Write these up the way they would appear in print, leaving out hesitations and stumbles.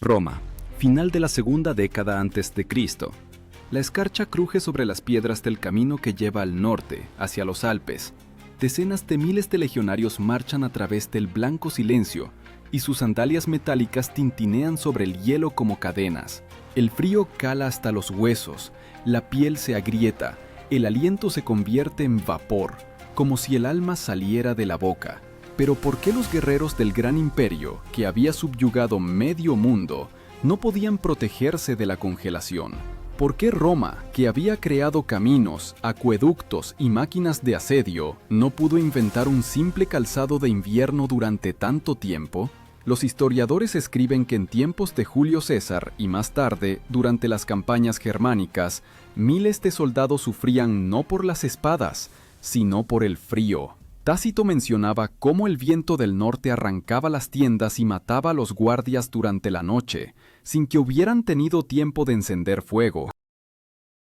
Roma, final de la segunda década antes de Cristo. La escarcha cruje sobre las piedras del camino que lleva al norte, hacia los Alpes. Decenas de miles de legionarios marchan a través del blanco silencio, y sus sandalias metálicas tintinean sobre el hielo como cadenas. El frío cala hasta los huesos, la piel se agrieta, el aliento se convierte en vapor, como si el alma saliera de la boca. Pero ¿por qué los guerreros del gran imperio, que había subyugado medio mundo, no podían protegerse de la congelación? ¿Por qué Roma, que había creado caminos, acueductos y máquinas de asedio, no pudo inventar un simple calzado de invierno durante tanto tiempo? Los historiadores escriben que en tiempos de Julio César y más tarde, durante las campañas germánicas, miles de soldados sufrían no por las espadas, sino por el frío. Tácito mencionaba cómo el viento del norte arrancaba las tiendas y mataba a los guardias durante la noche, sin que hubieran tenido tiempo de encender fuego.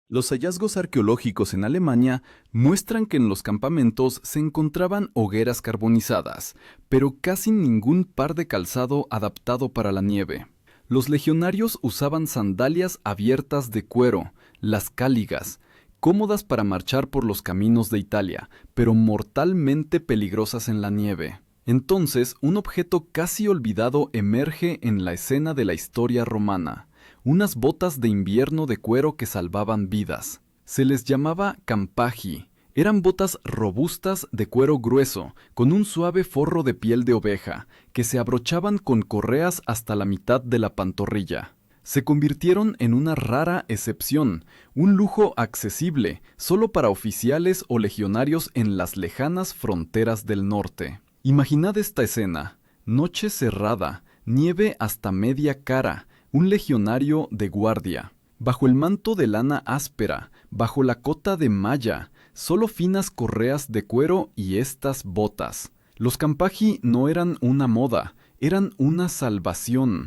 Los hallazgos arqueológicos en Alemania muestran que en los campamentos se encontraban hogueras carbonizadas, pero casi ningún par de calzado adaptado para la nieve. Los legionarios usaban sandalias abiertas de cuero, las cáligas, cómodas para marchar por los caminos de Italia, pero mortalmente peligrosas en la nieve. Entonces, un objeto casi olvidado emerge en la escena de la historia romana: unas botas de invierno de cuero que salvaban vidas. Se les llamaba campaggi. Eran botas robustas de cuero grueso, con un suave forro de piel de oveja, que se abrochaban con correas hasta la mitad de la pantorrilla. Se convirtieron en una rara excepción, un lujo accesible solo para oficiales o legionarios en las lejanas fronteras del norte. Imaginad esta escena: noche cerrada, nieve hasta media cara, un legionario de guardia. Bajo el manto de lana áspera, bajo la cota de malla, solo finas correas de cuero y estas botas. Los campaggi no eran una moda, eran una salvación.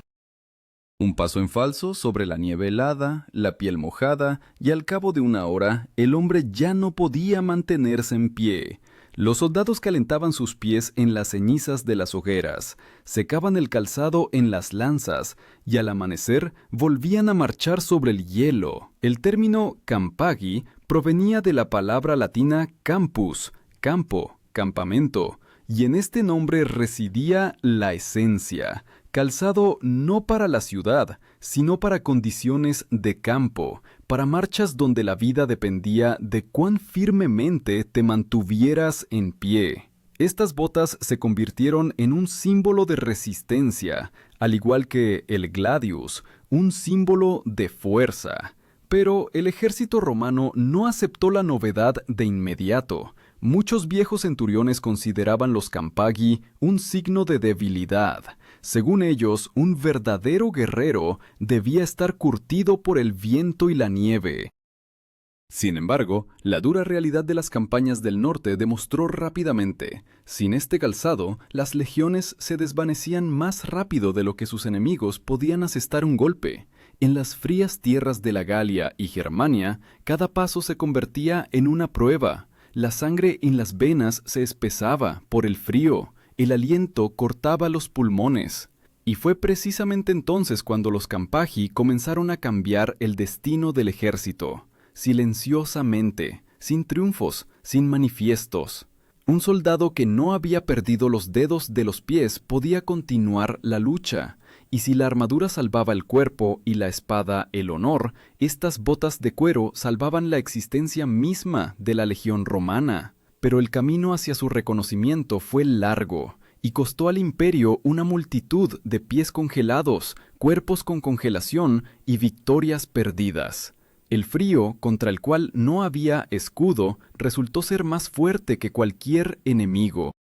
Un paso en falso sobre la nieve helada, la piel mojada, y al cabo de una hora, el hombre ya no podía mantenerse en pie. Los soldados calentaban sus pies en las cenizas de las hogueras, secaban el calzado en las lanzas, y al amanecer volvían a marchar sobre el hielo. El término campaggi provenía de la palabra latina campus, campo, campamento, y en este nombre residía la esencia: calzado no para la ciudad, sino para condiciones de campo, para marchas donde la vida dependía de cuán firmemente te mantuvieras en pie. Estas botas se convirtieron en un símbolo de resistencia, al igual que el gladius, un símbolo de fuerza. Pero el ejército romano no aceptó la novedad de inmediato. Muchos viejos centuriones consideraban los campaggi un signo de debilidad. Según ellos, un verdadero guerrero debía estar curtido por el viento y la nieve. Sin embargo, la dura realidad de las campañas del norte demostró rápidamente: sin este calzado, las legiones se desvanecían más rápido de lo que sus enemigos podían asestar un golpe. En las frías tierras de la Galia y Germania, cada paso se convertía en una prueba. La sangre en las venas se espesaba por el frío, el aliento cortaba los pulmones. Y fue precisamente entonces cuando los campaggi comenzaron a cambiar el destino del ejército, silenciosamente, sin triunfos, sin manifiestos. Un soldado que no había perdido los dedos de los pies podía continuar la lucha, y si la armadura salvaba el cuerpo y la espada el honor, estas botas de cuero salvaban la existencia misma de la legión romana. Pero el camino hacia su reconocimiento fue largo, y costó al imperio una multitud de pies congelados, cuerpos con congelación y victorias perdidas. El frío, contra el cual no había escudo, resultó ser más fuerte que cualquier enemigo.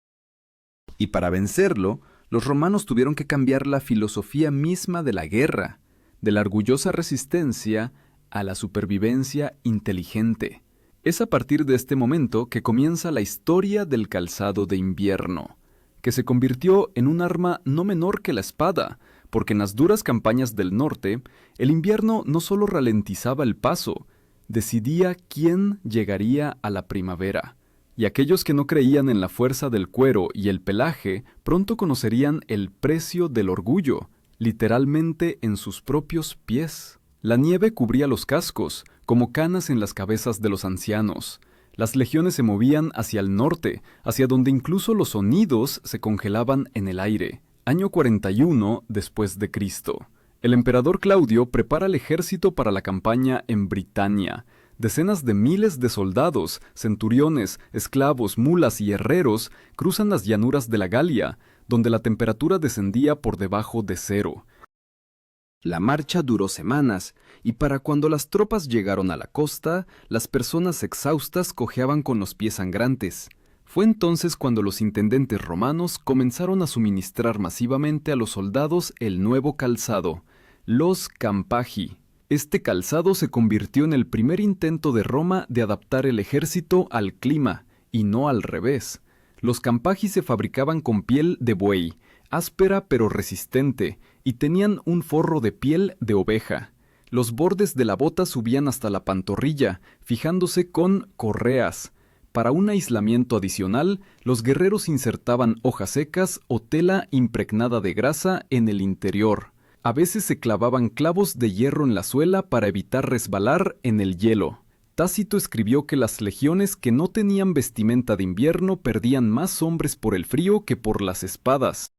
Y para vencerlo, los romanos tuvieron que cambiar la filosofía misma de la guerra, de la orgullosa resistencia a la supervivencia inteligente. Es a partir de este momento que comienza la historia del calzado de invierno, que se convirtió en un arma no menor que la espada, porque en las duras campañas del norte, el invierno no solo ralentizaba el paso, decidía quién llegaría a la primavera. Y aquellos que no creían en la fuerza del cuero y el pelaje pronto conocerían el precio del orgullo, literalmente en sus propios pies. La nieve cubría los cascos, como canas en las cabezas de los ancianos. Las legiones se movían hacia el norte, hacia donde incluso los sonidos se congelaban en el aire. Año 41 después de Cristo. El emperador Claudio prepara el ejército para la campaña en Britania. Decenas de miles de soldados, centuriones, esclavos, mulas y herreros cruzan las llanuras de la Galia, donde la temperatura descendía por debajo de cero. La marcha duró semanas, y para cuando las tropas llegaron a la costa, las personas exhaustas cojeaban con los pies sangrantes. Fue entonces cuando los intendentes romanos comenzaron a suministrar masivamente a los soldados el nuevo calzado, los campagi. Este calzado se convirtió en el primer intento de Roma de adaptar el ejército al clima, y no al revés. Los campagi se fabricaban con piel de buey, áspera pero resistente, y tenían un forro de piel de oveja. Los bordes de la bota subían hasta la pantorrilla, fijándose con correas. Para un aislamiento adicional, los guerreros insertaban hojas secas o tela impregnada de grasa en el interior. A veces se clavaban clavos de hierro en la suela para evitar resbalar en el hielo. Tácito escribió que las legiones que no tenían vestimenta de invierno perdían más hombres por el frío que por las espadas.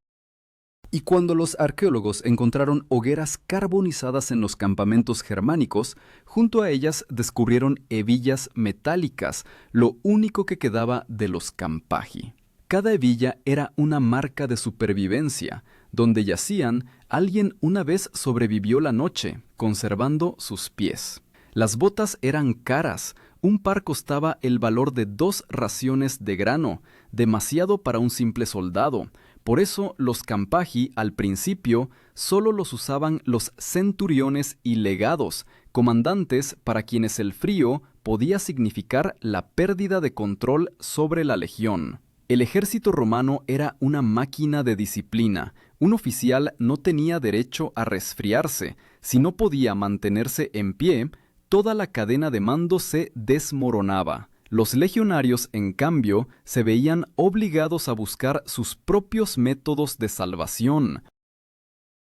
Y cuando los arqueólogos encontraron hogueras carbonizadas en los campamentos germánicos, junto a ellas descubrieron hebillas metálicas, lo único que quedaba de los campagi. Cada hebilla era una marca de supervivencia. Donde yacían, alguien una vez sobrevivió la noche, conservando sus pies. Las botas eran caras. Un par costaba el valor de 2 raciones de grano, demasiado para un simple soldado. Por eso los campagi al principio solo los usaban los centuriones y legados, comandantes para quienes el frío podía significar la pérdida de control sobre la legión. El ejército romano era una máquina de disciplina. Un oficial no tenía derecho a resfriarse. Si no podía mantenerse en pie, toda la cadena de mando se desmoronaba. Los legionarios, en cambio, se veían obligados a buscar sus propios métodos de salvación.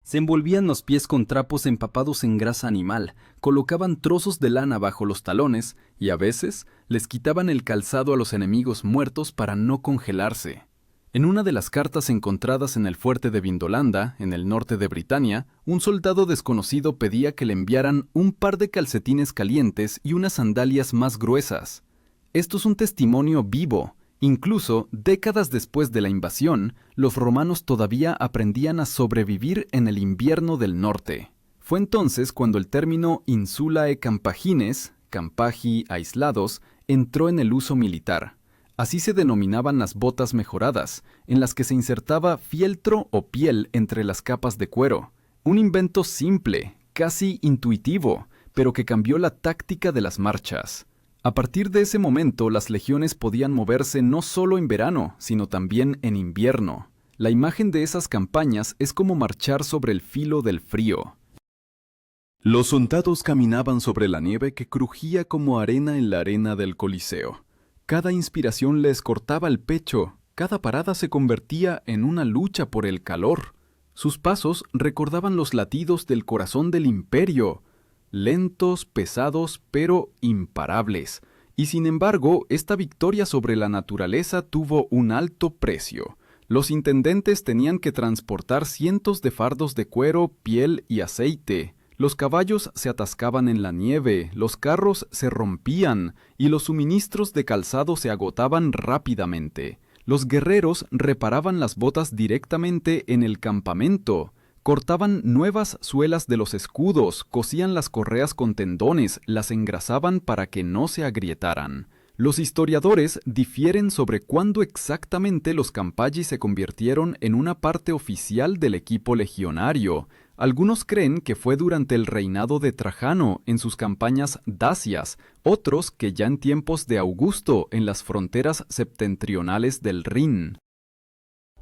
Se envolvían los pies con trapos empapados en grasa animal, colocaban trozos de lana bajo los talones y a veces les quitaban el calzado a los enemigos muertos para no congelarse. En una de las cartas encontradas en el fuerte de Vindolanda, en el norte de Britania, un soldado desconocido pedía que le enviaran un par de calcetines calientes y unas sandalias más gruesas. Esto es un testimonio vivo. Incluso, décadas después de la invasión, los romanos todavía aprendían a sobrevivir en el invierno del norte. Fue entonces cuando el término insulae campagines, campagi aislados, entró en el uso militar. Así se denominaban las botas mejoradas, en las que se insertaba fieltro o piel entre las capas de cuero. Un invento simple, casi intuitivo, pero que cambió la táctica de las marchas. A partir de ese momento, las legiones podían moverse no solo en verano, sino también en invierno. La imagen de esas campañas es como marchar sobre el filo del frío. Los soldados caminaban sobre la nieve que crujía como arena en la arena del Coliseo. Cada inspiración les cortaba el pecho, cada parada se convertía en una lucha por el calor. Sus pasos recordaban los latidos del corazón del imperio. Lentos, pesados, pero imparables. Y sin embargo, esta victoria sobre la naturaleza tuvo un alto precio. Los intendentes tenían que transportar cientos de fardos de cuero, piel y aceite. Los caballos se atascaban en la nieve, los carros se rompían y los suministros de calzado se agotaban rápidamente. Los guerreros reparaban las botas directamente en el campamento. Cortaban nuevas suelas de los escudos, cosían las correas con tendones, las engrasaban para que no se agrietaran. Los historiadores difieren sobre cuándo exactamente los campagi se convirtieron en una parte oficial del equipo legionario. Algunos creen que fue durante el reinado de Trajano en sus campañas dacias, otros que ya en tiempos de Augusto en las fronteras septentrionales del Rin.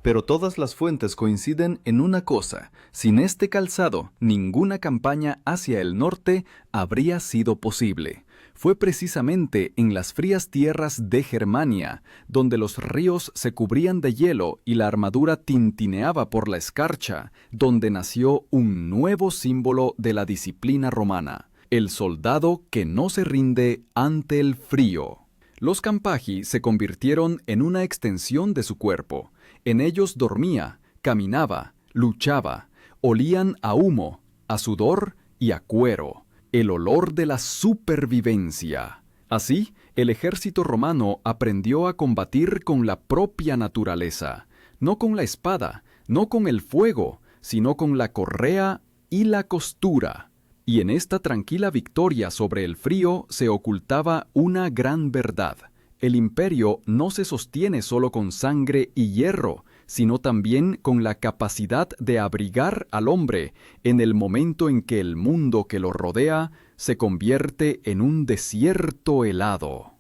Pero todas las fuentes coinciden en una cosa: sin este calzado, ninguna campaña hacia el norte habría sido posible. fue precisamente en las frías tierras de Germania, donde los ríos se cubrían de hielo y la armadura tintineaba por la escarcha, donde nació un nuevo símbolo de la disciplina romana, el soldado que no se rinde ante el frío. Los Campagi se convirtieron en una extensión de su cuerpo. En ellos dormía, caminaba, luchaba, olían a humo, a sudor y a cuero, el olor de la supervivencia. Así, el ejército romano aprendió a combatir con la propia naturaleza, no con la espada, no con el fuego, sino con la correa y la costura. Y en esta tranquila victoria sobre el frío se ocultaba una gran verdad. El imperio no se sostiene solo con sangre y hierro, sino también con la capacidad de abrigar al hombre en el momento en que el mundo que lo rodea se convierte en un desierto helado.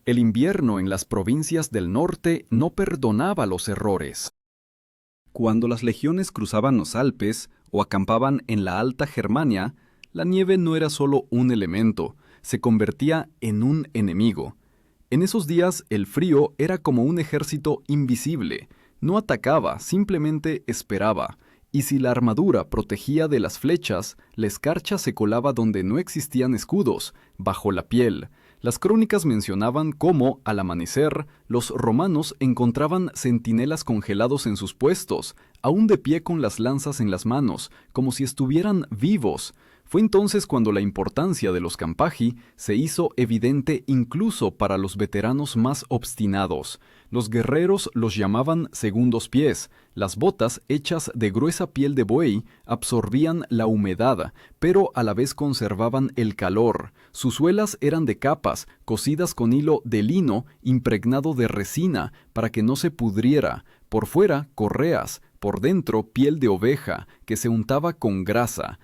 El invierno en las provincias del norte no perdonaba los errores. Cuando las legiones cruzaban los Alpes o acampaban en la Alta Germania, la nieve no era solo un elemento, se convertía en un enemigo. En esos días el frío era como un ejército invisible. No atacaba, simplemente esperaba, y si la armadura protegía de las flechas, la escarcha se colaba donde no existían escudos, bajo la piel. Las crónicas mencionaban cómo, al amanecer, los romanos encontraban centinelas congelados en sus puestos, aún de pie con las lanzas en las manos, como si estuvieran vivos. Fue entonces cuando la importancia de los Campagi se hizo evidente incluso para los veteranos más obstinados. Los guerreros los llamaban segundos pies. Las botas, hechas de gruesa piel de buey, absorbían la humedad, pero a la vez conservaban el calor. Sus suelas eran de capas, cosidas con hilo de lino impregnado de resina para que no se pudriera. Por fuera, correas, por dentro, piel de oveja, que se untaba con grasa.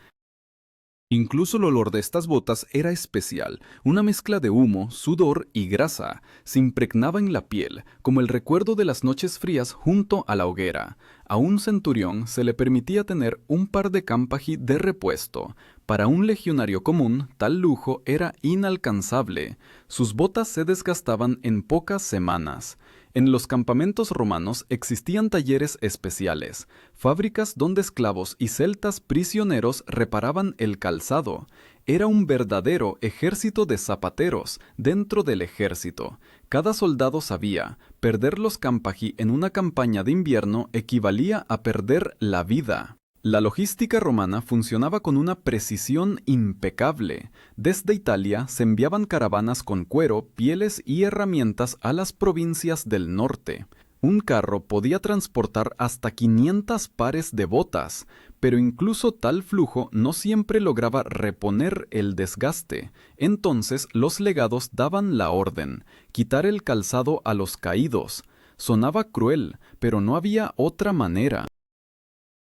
Incluso el olor de estas botas era especial, una mezcla de humo, sudor y grasa. Se impregnaba en la piel, como el recuerdo de las noches frías junto a la hoguera. A un centurión se le permitía tener un par de Campagi de repuesto. Para un legionario común, tal lujo era inalcanzable. Sus botas se desgastaban en pocas semanas. En los campamentos romanos existían talleres especiales, fábricas donde esclavos y celtas prisioneros reparaban el calzado. Era un verdadero ejército de zapateros dentro del ejército. Cada soldado sabía, perder los Campagi en una campaña de invierno equivalía a perder la vida. La logística romana funcionaba con una precisión impecable. Desde Italia se enviaban caravanas con cuero, pieles y herramientas a las provincias del norte. Un carro podía transportar hasta 500 pares de botas, pero incluso tal flujo no siempre lograba reponer el desgaste. Entonces los legados daban la orden: quitar el calzado a los caídos. Sonaba cruel, pero no había otra manera.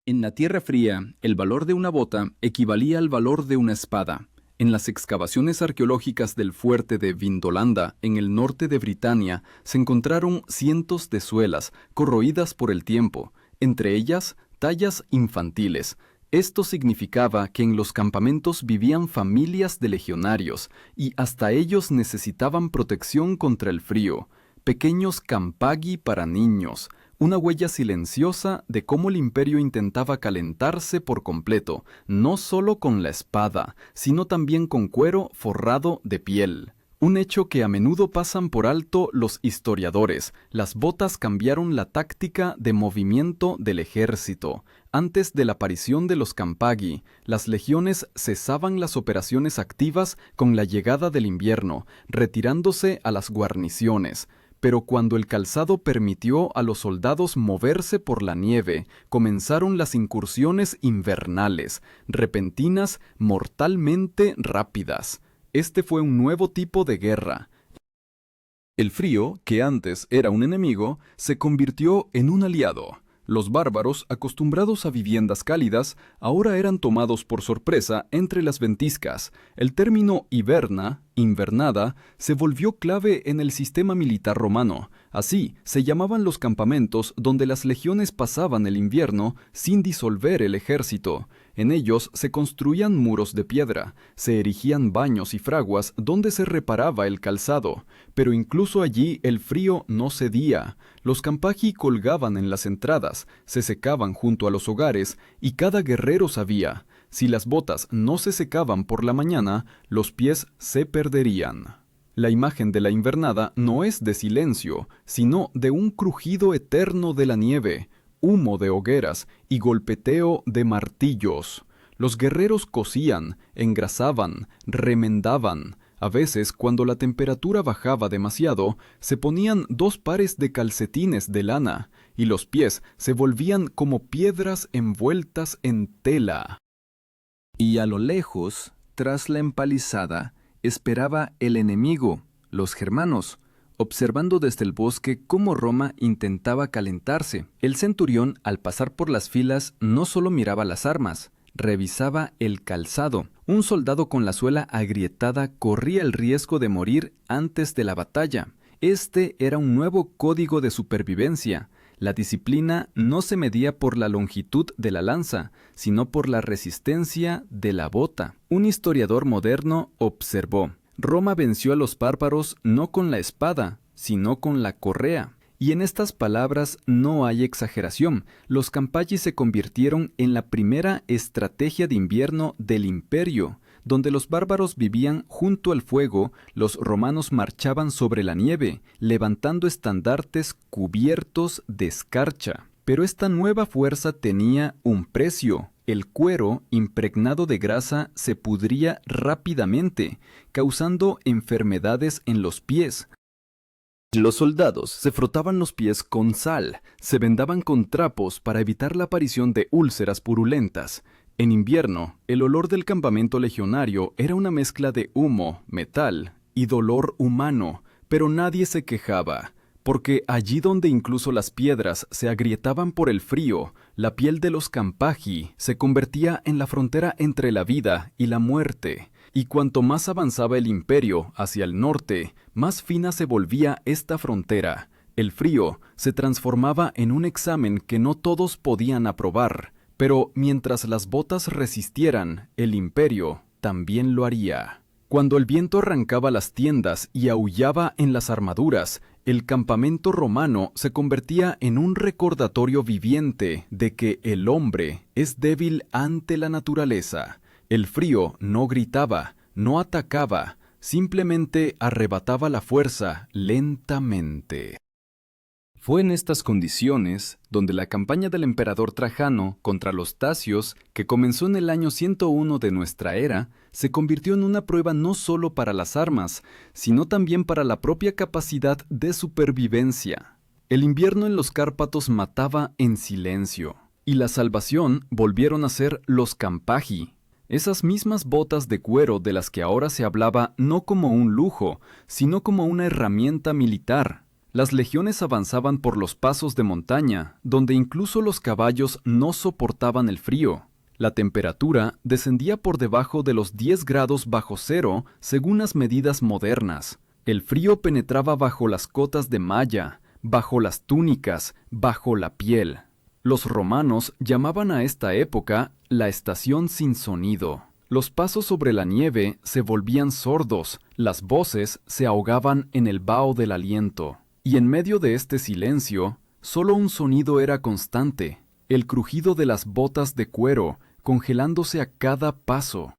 En la Tierra Fría, el valor de una bota equivalía al valor de una espada. En las excavaciones arqueológicas del fuerte de Vindolanda, en el norte de Britania, se encontraron cientos de suelas corroídas por el tiempo, entre ellas tallas infantiles. Esto significaba que en los campamentos vivían familias de legionarios y hasta ellos necesitaban protección contra el frío. Pequeños Campagi para niños. Una huella silenciosa de cómo el imperio intentaba calentarse por completo, no solo con la espada, sino también con cuero forrado de piel. Un hecho que a menudo pasan por alto los historiadores: las botas cambiaron la táctica de movimiento del ejército. Antes de la aparición de los Campagi, las legiones cesaban las operaciones activas con la llegada del invierno, retirándose a las guarniciones. Pero cuando el calzado permitió a los soldados moverse por la nieve, comenzaron las incursiones invernales, repentinas, mortalmente rápidas. Este fue un nuevo tipo de guerra. El frío, que antes era un enemigo, se convirtió en un aliado. Los bárbaros, acostumbrados a viviendas cálidas, ahora eran tomados por sorpresa entre las ventiscas. El término hiberna, invernada, se volvió clave en el sistema militar romano. Así, se llamaban los campamentos donde las legiones pasaban el invierno sin disolver el ejército. En ellos se construían muros de piedra, se erigían baños y fraguas donde se reparaba el calzado, pero incluso allí el frío no cedía. Los campagi colgaban en las entradas, se secaban junto a los hogares, y cada guerrero sabía, si las botas no se secaban por la mañana, los pies se perderían. La imagen de la invernada no es de silencio, sino de un crujido eterno de la nieve, humo de hogueras y golpeteo de martillos. Los guerreros cosían, engrasaban, remendaban. A veces, cuando la temperatura bajaba demasiado, se ponían 2 pares de calcetines de lana, y los pies se volvían como piedras envueltas en tela. Y a lo lejos, tras la empalizada, esperaba el enemigo, los germanos, observando desde el bosque cómo Roma intentaba calentarse. El centurión, al pasar por las filas, no solo miraba las armas, revisaba el calzado. Un soldado con la suela agrietada corría el riesgo de morir antes de la batalla. Este era un nuevo código de supervivencia. La disciplina no se medía por la longitud de la lanza, sino por la resistencia de la bota. Un historiador moderno observó: Roma venció a los bárbaros no con la espada, sino con la correa. Y en estas palabras no hay exageración. Los campaggi se convirtieron en la primera estrategia de invierno del imperio. Donde los bárbaros vivían junto al fuego, los romanos marchaban sobre la nieve, levantando estandartes cubiertos de escarcha. Pero esta nueva fuerza tenía un precio. El cuero, impregnado de grasa, se pudría rápidamente, causando enfermedades en los pies. Los soldados se frotaban los pies con sal, se vendaban con trapos para evitar la aparición de úlceras purulentas. En invierno, el olor del campamento legionario era una mezcla de humo, metal y dolor humano, pero nadie se quejaba, porque allí donde incluso las piedras se agrietaban por el frío, la piel de los campagi se convertía en la frontera entre la vida y la muerte. Y cuanto más avanzaba el imperio hacia el norte, más fina se volvía esta frontera. El frío se transformaba en un examen que no todos podían aprobar. Pero mientras las botas resistieran, el imperio también lo haría. Cuando el viento arrancaba las tiendas y aullaba en las armaduras, el campamento romano se convertía en un recordatorio viviente de que el hombre es débil ante la naturaleza. El frío no gritaba, no atacaba, simplemente arrebataba la fuerza lentamente. Fue en estas condiciones donde la campaña del emperador Trajano contra los dacios, que comenzó en el año 101 de nuestra era, se convirtió en una prueba no solo para las armas, sino también para la propia capacidad de supervivencia. El invierno en los Cárpatos mataba en silencio, y la salvación volvieron a ser los campagi. Esas mismas botas de cuero de las que ahora se hablaba no como un lujo, sino como una herramienta militar. Las legiones avanzaban por los pasos de montaña, donde incluso los caballos no soportaban el frío. La temperatura descendía por debajo de los 10 grados bajo cero según las medidas modernas. El frío penetraba bajo las cotas de malla, bajo las túnicas, bajo la piel. Los romanos llamaban a esta época la estación sin sonido. Los pasos sobre la nieve se volvían sordos, las voces se ahogaban en el vaho del aliento. Y en medio de este silencio, solo un sonido era constante, el crujido de las botas de cuero, congelándose a cada paso.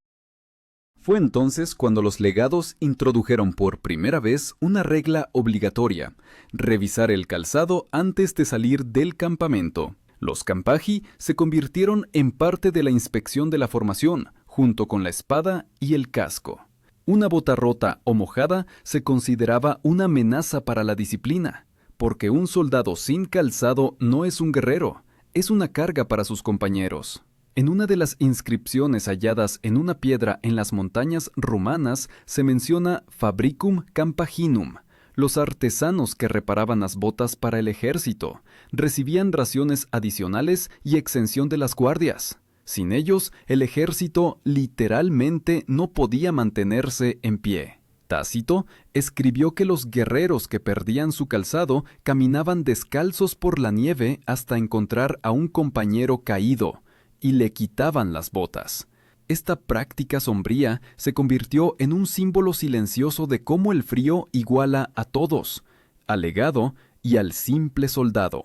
Fue entonces cuando los legados introdujeron por primera vez una regla obligatoria: revisar el calzado antes de salir del campamento. Los campagi se convirtieron en parte de la inspección de la formación, junto con la espada y el casco. Una bota rota o mojada se consideraba una amenaza para la disciplina, porque un soldado sin calzado no es un guerrero, es una carga para sus compañeros. En una de las inscripciones halladas en una piedra en las montañas rumanas se menciona Fabricum Campaginum. Los artesanos que reparaban las botas para el ejército recibían raciones adicionales y exención de las guardias. Sin ellos, el ejército literalmente no podía mantenerse en pie. Tácito escribió que los guerreros que perdían su calzado caminaban descalzos por la nieve hasta encontrar a un compañero caído, y le quitaban las botas. Esta práctica sombría se convirtió en un símbolo silencioso de cómo el frío iguala a todos, al legado y al simple soldado,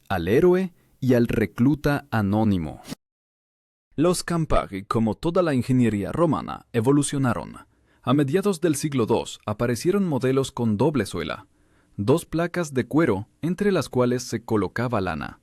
al héroe y al recluta anónimo. Los campaggi, como toda la ingeniería romana, evolucionaron. A mediados del siglo II aparecieron modelos con doble suela, 2 placas de cuero entre las cuales se colocaba lana.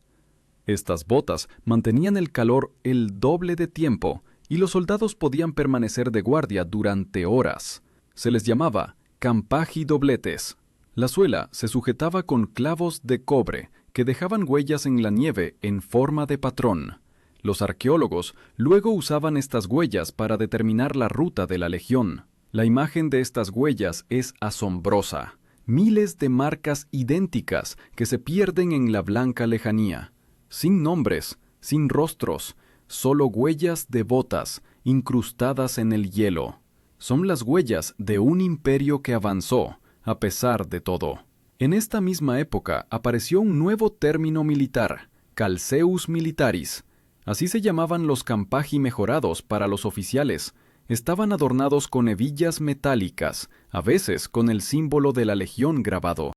Estas botas mantenían el calor el doble de tiempo y los soldados podían permanecer de guardia durante horas. Se les llamaba campaggi dobletes. La suela se sujetaba con clavos de cobre que dejaban huellas en la nieve en forma de patrón. Los arqueólogos luego usaban estas huellas para determinar la ruta de la legión. La imagen de estas huellas es asombrosa. Miles de marcas idénticas que se pierden en la blanca lejanía. Sin nombres, sin rostros, solo huellas de botas incrustadas en el hielo. Son las huellas de un imperio que avanzó, a pesar de todo. En esta misma época apareció un nuevo término militar, calceus militaris. Así se llamaban los campaggi mejorados para los oficiales. Estaban adornados con hebillas metálicas, a veces con el símbolo de la legión grabado.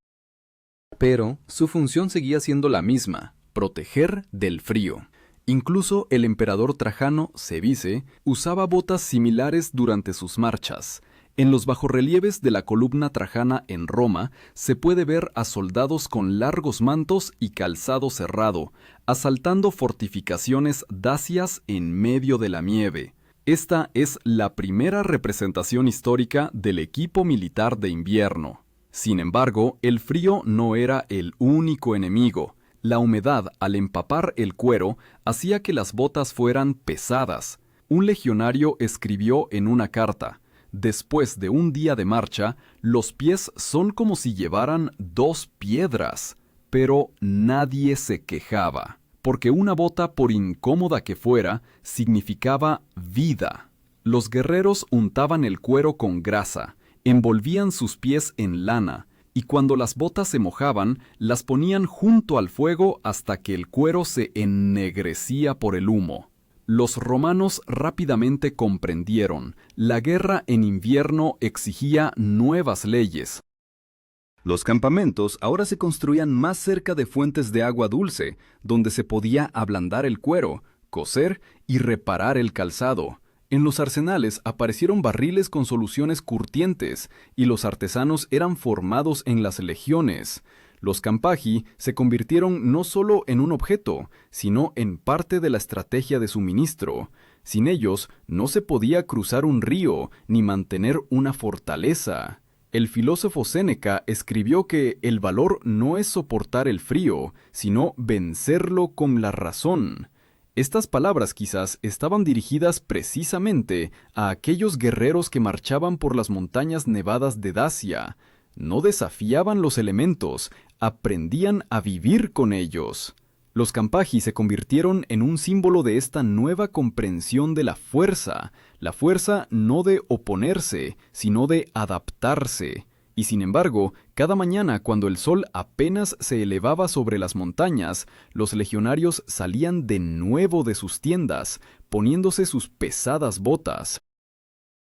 Pero su función seguía siendo la misma, proteger del frío. Incluso el emperador Trajano, se dice, usaba botas similares durante sus marchas. En los bajorrelieves de la columna trajana en Roma se puede ver a soldados con largos mantos y calzado cerrado, asaltando fortificaciones dacias en medio de la nieve. Esta es la primera representación histórica del equipo militar de invierno. Sin embargo, el frío no era el único enemigo. La humedad, al empapar el cuero, hacía que las botas fueran pesadas. Un legionario escribió en una carta: «Después de un día de marcha, los pies son como si llevaran 2 piedras». Pero nadie se quejaba, porque una bota, por incómoda que fuera, significaba vida. Los guerreros untaban el cuero con grasa, envolvían sus pies en lana, y cuando las botas se mojaban, las ponían junto al fuego hasta que el cuero se ennegrecía por el humo. Los romanos rápidamente comprendieron, la guerra en invierno exigía nuevas leyes. Los campamentos ahora se construían más cerca de fuentes de agua dulce, donde se podía ablandar el cuero, coser y reparar el calzado. En los arsenales aparecieron barriles con soluciones curtientes, y los artesanos eran formados en las legiones. Los campaggi se convirtieron no solo en un objeto, sino en parte de la estrategia de suministro. Sin ellos no se podía cruzar un río ni mantener una fortaleza. El filósofo Séneca escribió que el valor no es soportar el frío, sino vencerlo con la razón. Estas palabras quizás estaban dirigidas precisamente a aquellos guerreros que marchaban por las montañas nevadas de Dacia. No desafiaban los elementos, aprendían a vivir con ellos. Los campaggi se convirtieron en un símbolo de esta nueva comprensión de la fuerza no de oponerse, sino de adaptarse. Y sin embargo, cada mañana cuando el sol apenas se elevaba sobre las montañas, los legionarios salían de nuevo de sus tiendas, poniéndose sus pesadas botas.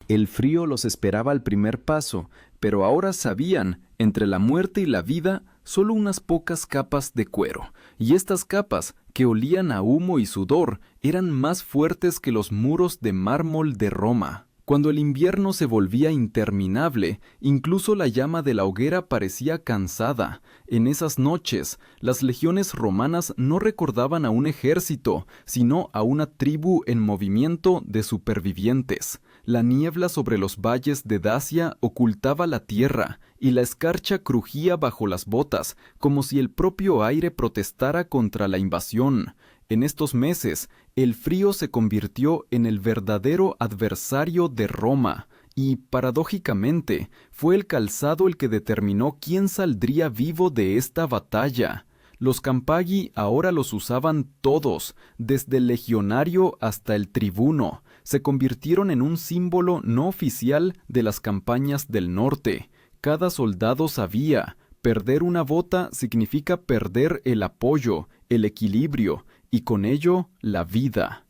El frío los esperaba al primer paso, pero ahora sabían, entre la muerte y la vida, solo unas pocas capas de cuero, y estas capas, que olían a humo y sudor, eran más fuertes que los muros de mármol de Roma. Cuando el invierno se volvía interminable, incluso la llama de la hoguera parecía cansada. En esas noches, las legiones romanas no recordaban a un ejército, sino a una tribu en movimiento de supervivientes. La niebla sobre los valles de Dacia ocultaba la tierra, y la escarcha crujía bajo las botas, como si el propio aire protestara contra la invasión. En estos meses, el frío se convirtió en el verdadero adversario de Roma, y, paradójicamente, fue el calzado el que determinó quién saldría vivo de esta batalla. Los campaggi ahora los usaban todos, desde el legionario hasta el tribuno. Se convirtieron en un símbolo no oficial de las campañas del norte. Cada soldado sabía, perder una bota significa perder el apoyo, el equilibrio, y con ello la vida.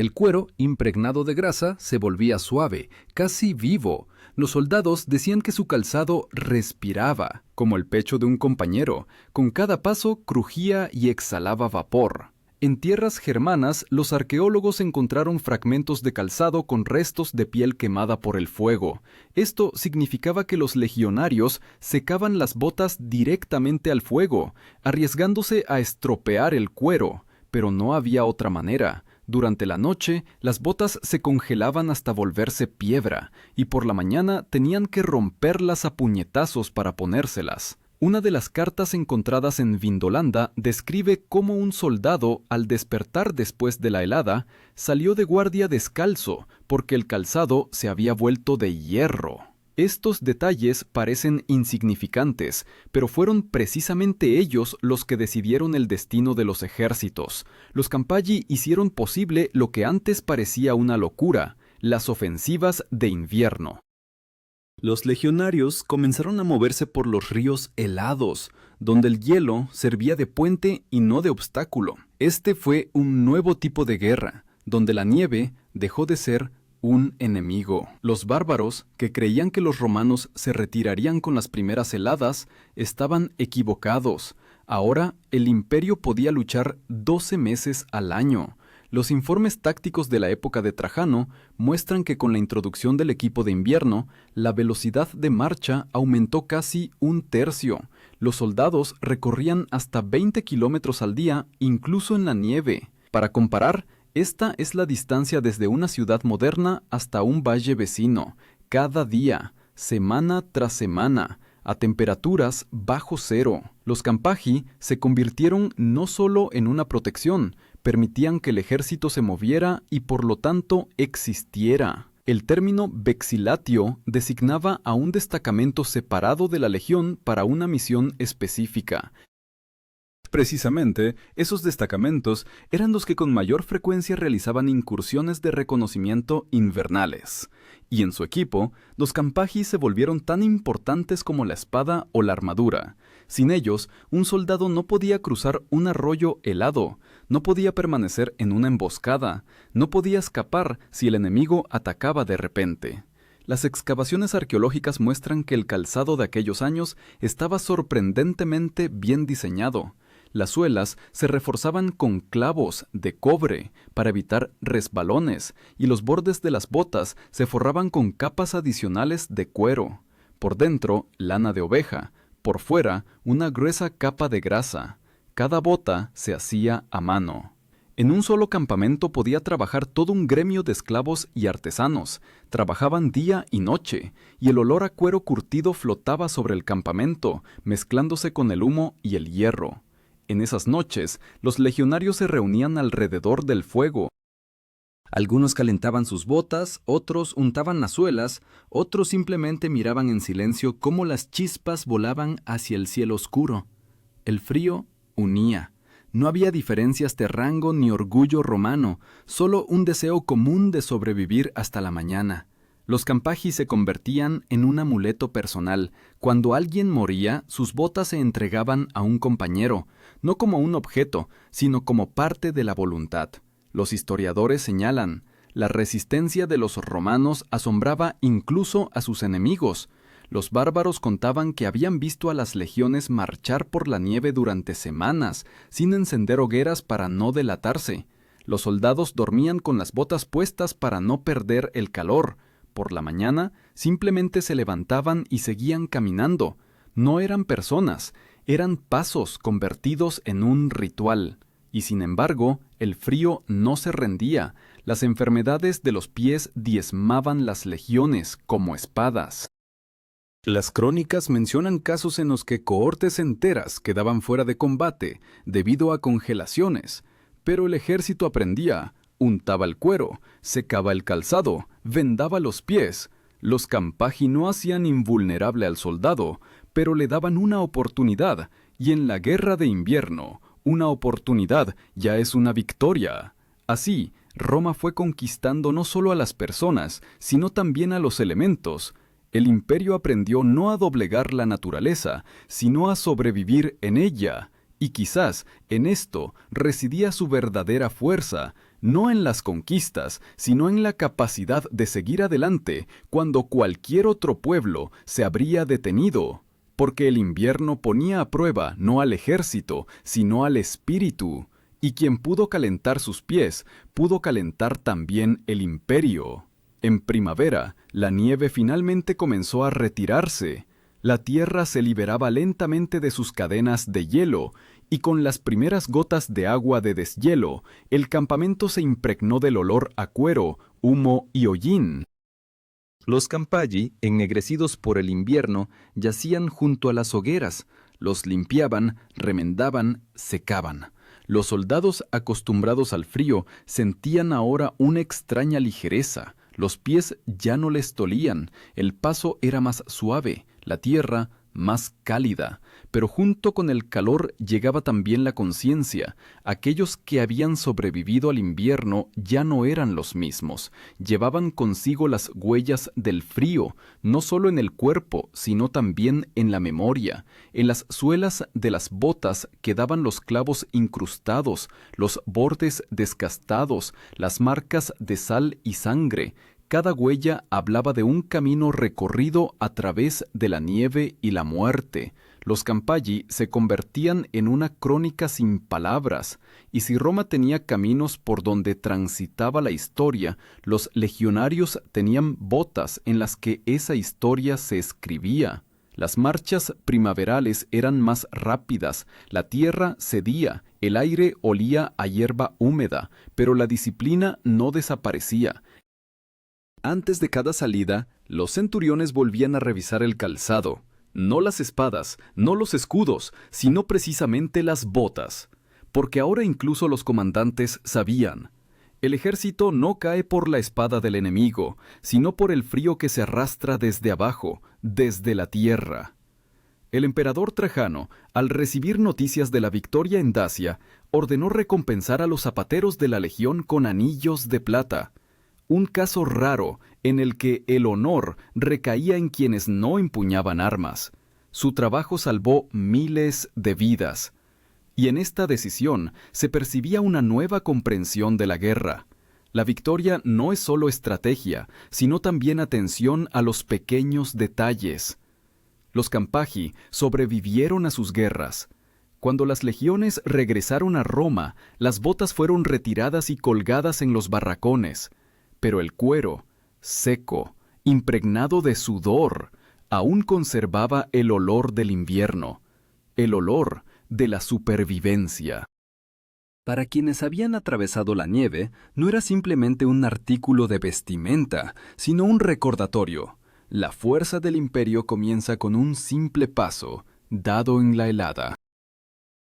El cuero, impregnado de grasa, se volvía suave, casi vivo. Los soldados decían que su calzado respiraba, como el pecho de un compañero. Con cada paso crujía y exhalaba vapor. En tierras germanas, los arqueólogos encontraron fragmentos de calzado con restos de piel quemada por el fuego. Esto significaba que los legionarios secaban las botas directamente al fuego, arriesgándose a estropear el cuero, pero no había otra manera. Durante la noche, las botas se congelaban hasta volverse piedra, y por la mañana tenían que romperlas a puñetazos para ponérselas. Una de las cartas encontradas en Vindolanda describe cómo un soldado, al despertar después de la helada, salió de guardia descalzo porque el calzado se había vuelto de hierro. Estos detalles parecen insignificantes, pero fueron precisamente ellos los que decidieron el destino de los ejércitos. Los Campaggi hicieron posible lo que antes parecía una locura: las ofensivas de invierno. Los legionarios comenzaron a moverse por los ríos helados, donde el hielo servía de puente y no de obstáculo. Este fue un nuevo tipo de guerra, donde la nieve dejó de ser un enemigo. Los bárbaros, que creían que los romanos se retirarían con las primeras heladas, estaban equivocados. Ahora el imperio podía luchar 12 meses al año. Los informes tácticos de la época de Trajano muestran que con la introducción del equipo de invierno, la velocidad de marcha aumentó casi un tercio. Los soldados recorrían hasta 20 kilómetros al día, incluso en la nieve. Para comparar, esta es la distancia desde una ciudad moderna hasta un valle vecino, cada día, semana tras semana, a temperaturas bajo cero. Los Campaggi se convirtieron no solo en una protección, permitían que el ejército se moviera y por lo tanto existiera. El término vexilatio designaba a un destacamento separado de la legión para una misión específica. Precisamente, esos destacamentos eran los que con mayor frecuencia realizaban incursiones de reconocimiento invernales. Y en su equipo, los Campaggi se volvieron tan importantes como la espada o la armadura. Sin ellos, un soldado no podía cruzar un arroyo helado, no podía permanecer en una emboscada, no podía escapar si el enemigo atacaba de repente. Las excavaciones arqueológicas muestran que el calzado de aquellos años estaba sorprendentemente bien diseñado. Las suelas se reforzaban con clavos de cobre para evitar resbalones y los bordes de las botas se forraban con capas adicionales de cuero. Por dentro, lana de oveja, por fuera, una gruesa capa de grasa. Cada bota se hacía a mano. En un solo campamento podía trabajar todo un gremio de esclavos y artesanos. Trabajaban día y noche, y el olor a cuero curtido flotaba sobre el campamento, mezclándose con el humo y el hierro. En esas noches, los legionarios se reunían alrededor del fuego. Algunos calentaban sus botas, otros untaban las suelas, otros simplemente miraban en silencio cómo las chispas volaban hacia el cielo oscuro. El frío unía. No había diferencias de rango ni orgullo romano, solo un deseo común de sobrevivir hasta la mañana. Los Campaggi se convertían en un amuleto personal. Cuando alguien moría, sus botas se entregaban a un compañero, no como un objeto, sino como parte de la voluntad. Los historiadores señalan, la resistencia de los romanos asombraba incluso a sus enemigos. Los bárbaros contaban que habían visto a las legiones marchar por la nieve durante semanas, sin encender hogueras para no delatarse. Los soldados dormían con las botas puestas para no perder el calor. Por la mañana, simplemente se levantaban y seguían caminando. No eran personas, eran pasos convertidos en un ritual. Y sin embargo, el frío no se rendía. Las enfermedades de los pies diezmaban las legiones como espadas. Las crónicas mencionan casos en los que cohortes enteras quedaban fuera de combate debido a congelaciones, pero el ejército aprendía, untaba el cuero, secaba el calzado, vendaba los pies. Los Campaggi no hacían invulnerable al soldado, pero le daban una oportunidad, y en la guerra de invierno, una oportunidad ya es una victoria. Así, Roma fue conquistando no solo a las personas, sino también a los elementos. El imperio aprendió no a doblegar la naturaleza, sino a sobrevivir en ella. Y quizás en esto residía su verdadera fuerza, no en las conquistas, sino en la capacidad de seguir adelante cuando cualquier otro pueblo se habría detenido, porque el invierno ponía a prueba no al ejército, sino al espíritu, y quien pudo calentar sus pies, pudo calentar también el imperio. En primavera, la nieve finalmente comenzó a retirarse. La tierra se liberaba lentamente de sus cadenas de hielo, y con las primeras gotas de agua de deshielo, el campamento se impregnó del olor a cuero, humo y hollín. Los Campaggi, ennegrecidos por el invierno, yacían junto a las hogueras, los limpiaban, remendaban, secaban. Los soldados acostumbrados al frío sentían ahora una extraña ligereza. Los pies ya no les dolían, el paso era más suave, la tierra más cálida, pero junto con el calor llegaba también la conciencia. Aquellos que habían sobrevivido al invierno ya no eran los mismos, llevaban consigo las huellas del frío, no solo en el cuerpo, sino también en la memoria. En las suelas de las botas quedaban los clavos incrustados, los bordes desgastados, las marcas de sal y sangre. Cada huella hablaba de un camino recorrido a través de la nieve y la muerte. Los Campaggi se convertían en una crónica sin palabras, y si Roma tenía caminos por donde transitaba la historia, los legionarios tenían botas en las que esa historia se escribía. Las marchas primaverales eran más rápidas, la tierra cedía, el aire olía a hierba húmeda, pero la disciplina no desaparecía. Antes de cada salida, los centuriones volvían a revisar el calzado, no las espadas, no los escudos, sino precisamente las botas, porque ahora incluso los comandantes sabían: el ejército no cae por la espada del enemigo, sino por el frío que se arrastra desde abajo, desde la tierra. El emperador Trajano, al recibir noticias de la victoria en Dacia, ordenó recompensar a los zapateros de la legión con anillos de plata. Un caso raro en el que el honor recaía en quienes no empuñaban armas. Su trabajo salvó miles de vidas. Y en esta decisión se percibía una nueva comprensión de la guerra. La victoria no es solo estrategia, sino también atención a los pequeños detalles. Los Campaggi sobrevivieron a sus guerras. Cuando las legiones regresaron a Roma, las botas fueron retiradas y colgadas en los barracones. Pero el cuero, seco, impregnado de sudor, aún conservaba el olor del invierno, el olor de la supervivencia. Para quienes habían atravesado la nieve, no era simplemente un artículo de vestimenta, sino un recordatorio. La fuerza del imperio comienza con un simple paso, dado en la helada.